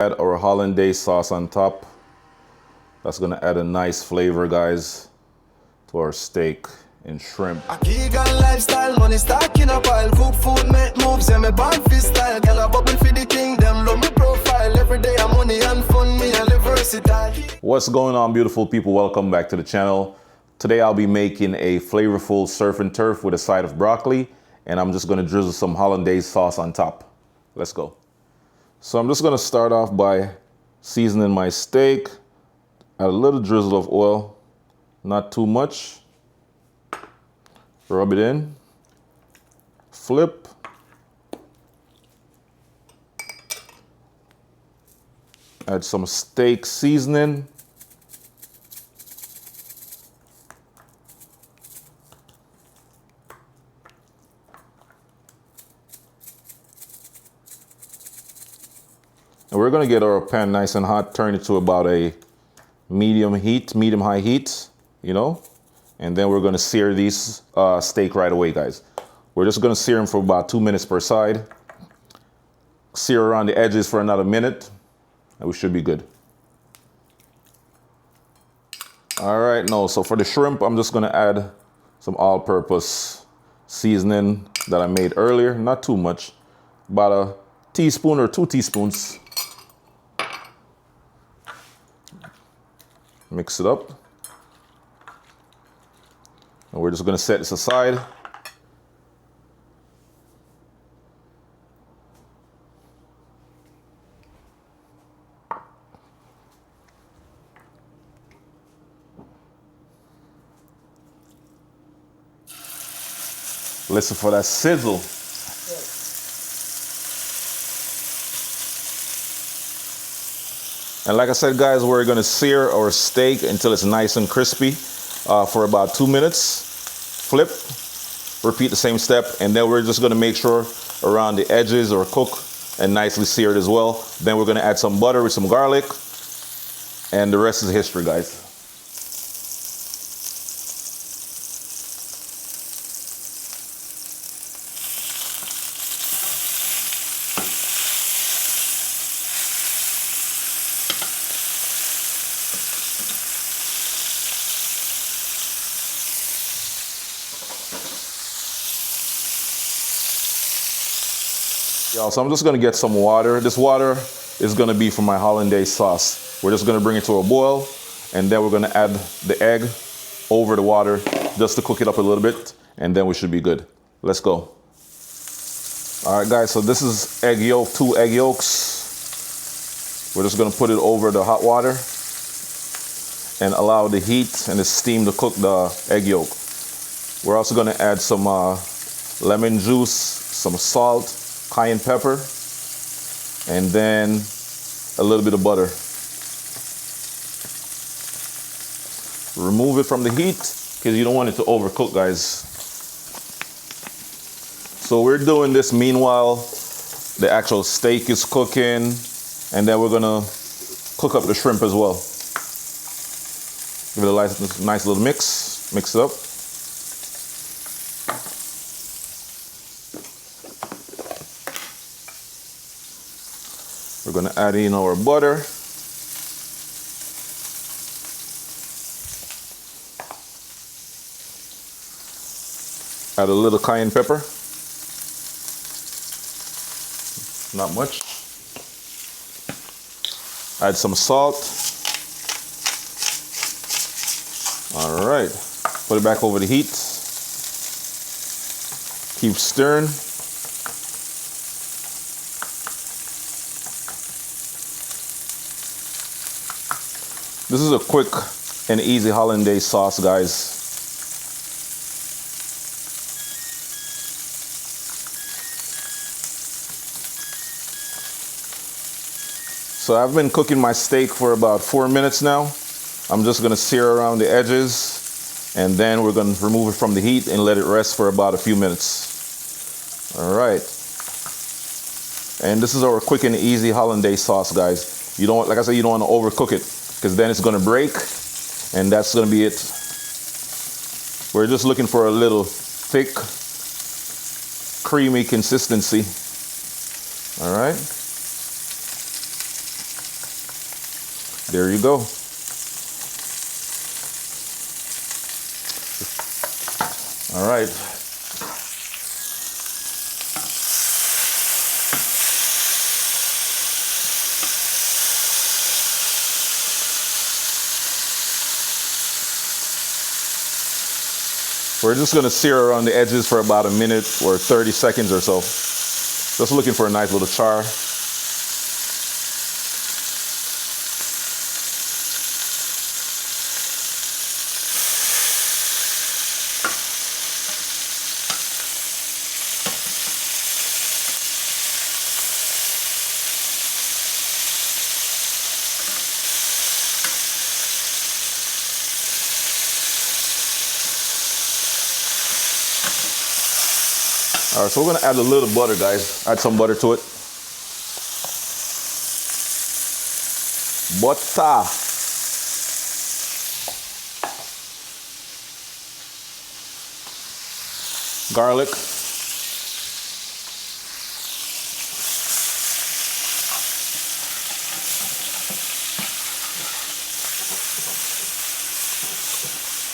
Add our hollandaise sauce on top. That's gonna add a nice flavor, guys, to our steak and shrimp. A vegan lifestyle, money stacking a pile. Cook food, make moves, and me born fi style. Girl a bubble for the king, them love me profile. Every day I'm money and fun, me a live versatile. What's going on, beautiful people? Welcome back to the channel. Today I'll be making a flavorful surf and turf with a side of broccoli, and I'm just gonna drizzle some hollandaise sauce on top. Let's go. So I'm just gonna start off by seasoning my steak. Add a little drizzle of oil, not too much. Rub it in, flip. Add some steak seasoning. And we're gonna get our pan nice and hot, turn it to about a medium high heat, you know? And then we're gonna sear these steak right away, guys. We're just gonna sear them for about 2 minutes per side. Sear around the edges for another minute, and we should be good. All right, so for the shrimp, I'm just gonna add some all-purpose seasoning that I made earlier, not too much, about a teaspoon or 2 teaspoons. Mix it up. And we're just gonna set this aside. Listen for that sizzle. And like I said, guys, we're gonna sear our steak until it's nice and crispy for about 2 minutes. Flip, repeat the same step, and then we're just gonna make sure around the edges are cooked and nicely seared as well. Then we're gonna add some butter with some garlic, and the rest is history, guys. So I'm just gonna get some water. This water is gonna be for my hollandaise sauce. We're just gonna bring it to a boil, and then we're gonna add the egg over the water just to cook it up a little bit, and then we should be good. Let's go. All right, guys, so this is egg yolk, 2 egg yolks. We're just gonna put it over the hot water and allow the heat and the steam to cook the egg yolk. We're also gonna add some lemon juice, some salt, cayenne pepper, and then a little bit of butter. Remove it from the heat because you don't want it to overcook, guys. So we're doing this meanwhile the actual steak is cooking, and then we're gonna cook up the shrimp as well. Give it a nice little mix it up. We're gonna add in our butter. Add a little cayenne pepper. Not much. Add some salt. All right, put it back over the heat. Keep stirring. This is a quick and easy hollandaise sauce, guys. So I've been cooking my steak for about 4 minutes now. I'm just gonna sear around the edges, and then we're gonna remove it from the heat and let it rest for about a few minutes. All right. And this is our quick and easy hollandaise sauce, guys. You don't, like I said, you don't wanna overcook it, because then it's gonna break, and that's gonna be it. We're just looking for a little thick, creamy consistency. All right. There you go. All right. We're just gonna sear around the edges for about a minute or 30 seconds or so. Just looking for a nice little char. All right, so we're gonna add a little butter, guys. Add some butter to it. Butter. Garlic.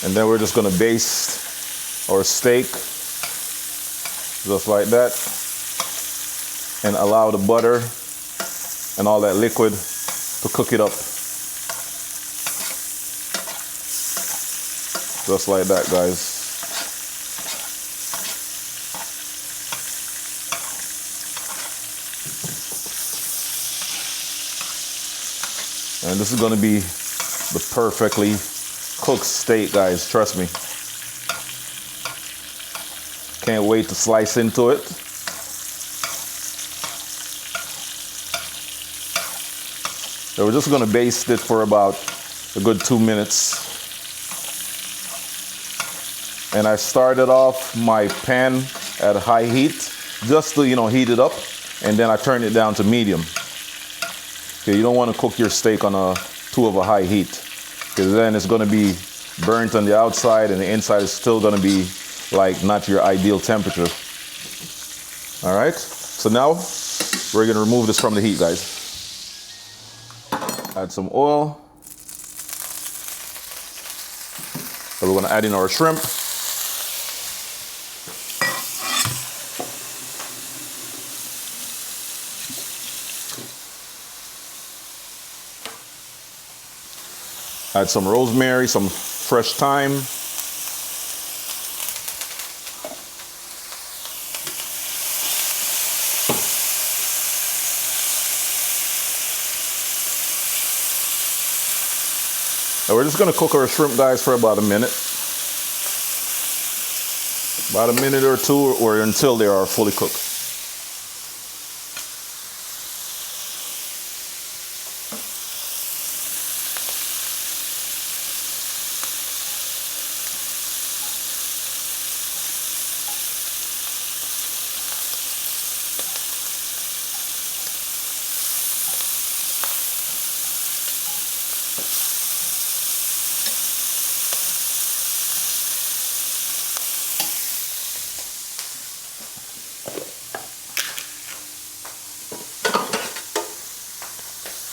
And then we're just gonna baste our steak just like that, and allow the butter and all that liquid to cook it up. Just like that, guys. And this is gonna be the perfectly cooked steak, guys, trust me. Can't wait to slice into it. So we're just gonna baste it for about a good 2 minutes. And I started off my pan at high heat just to, heat it up, and then I turned it down to medium. Okay, you don't want to cook your steak on too of a high heat, because then it's gonna be burnt on the outside and the inside is still gonna be like not your ideal temperature. All right, so now we're gonna remove this from the heat, guys. Add some oil. So we're gonna add in our shrimp. Add some rosemary, some fresh thyme. And we're just gonna cook our shrimp, guys, for about a minute. About a minute or two, or until they are fully cooked.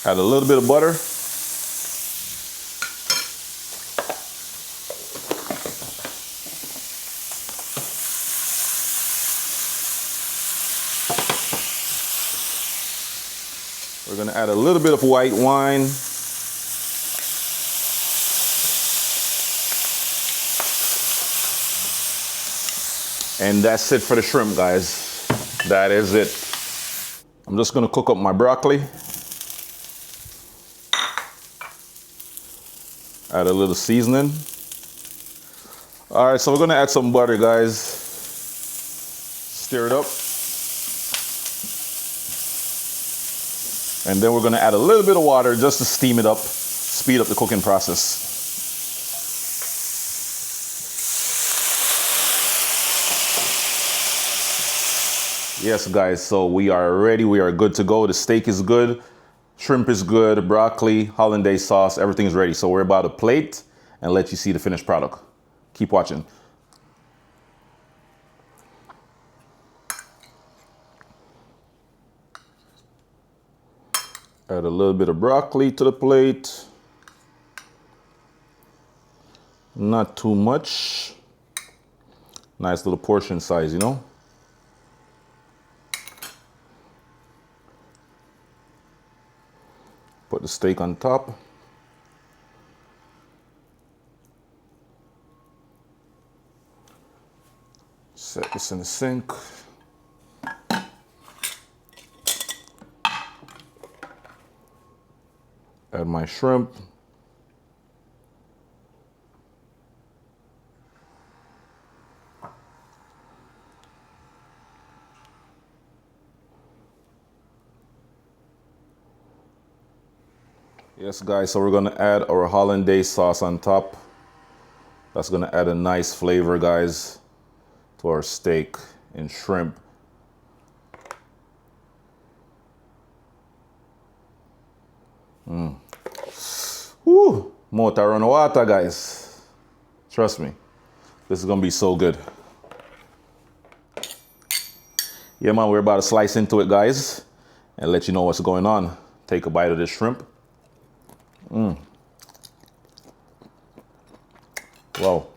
Add a little bit of butter. We're gonna add a little bit of white wine. And that's it for the shrimp, guys. That is it. I'm just gonna cook up my broccoli. Add a little seasoning. All right, so we're gonna add some butter, guys. Stir it up. And then we're gonna add a little bit of water just to steam it up, speed up the cooking process. Yes, guys, so we are ready. We are good to go. The steak is good. Shrimp is good, broccoli, hollandaise sauce, everything is ready. So we're about to plate and let you see the finished product. Keep watching. Add a little bit of broccoli to the plate. Not too much. Nice little portion size, you know? Put the steak on top. Set this in the sink. Add my shrimp. Yes, guys, so we're gonna add our hollandaise sauce on top. That's gonna add a nice flavor, guys, to our steak and shrimp. Woo! Mouth run water, guys. Trust me, this is gonna be so good. Yeah, man, we're about to slice into it, guys, and let you know what's going on. Take a bite of this shrimp. Wow.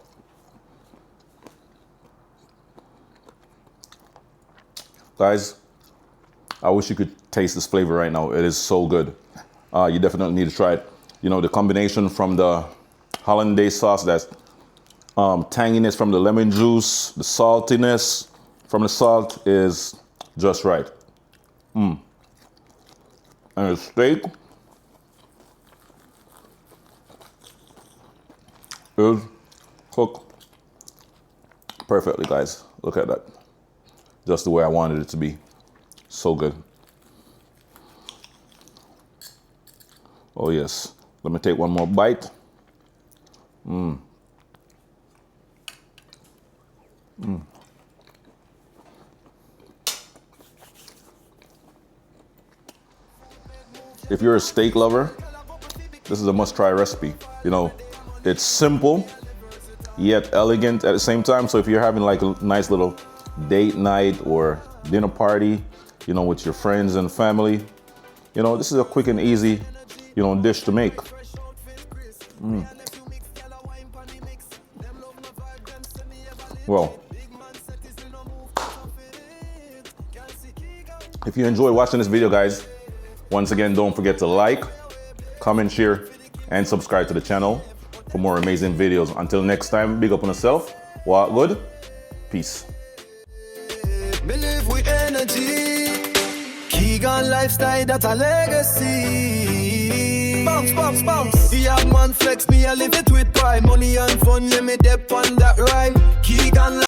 Guys, I wish you could taste this flavor right now. It is so good. You definitely need to try it. You know, the combination from the hollandaise sauce, that's tanginess from the lemon juice, the saltiness from the salt is just right. And the steak is cooked perfectly, guys. Look at that. Just the way I wanted it to be. So good. Oh yes. Let me take one more bite. If you're a steak lover, this is a must-try recipe. You know, it's simple, yet elegant at the same time. So if you're having like a nice little date night or dinner party, you know, with your friends and family, you know, this is a quick and easy, you know, dish to make. Well, if you enjoy watching this video, guys, once again, don't forget to like, comment, share, and subscribe to the channel for more amazing videos. Until next time, big up on yourself. Walk good. Peace. Believe with energy. Keegan lifestyle, that's a legacy. Bounce, bounce, bounce. Yeah, man, flex me, I live it with pride. Money and fun, let me dip on that ride. Keegan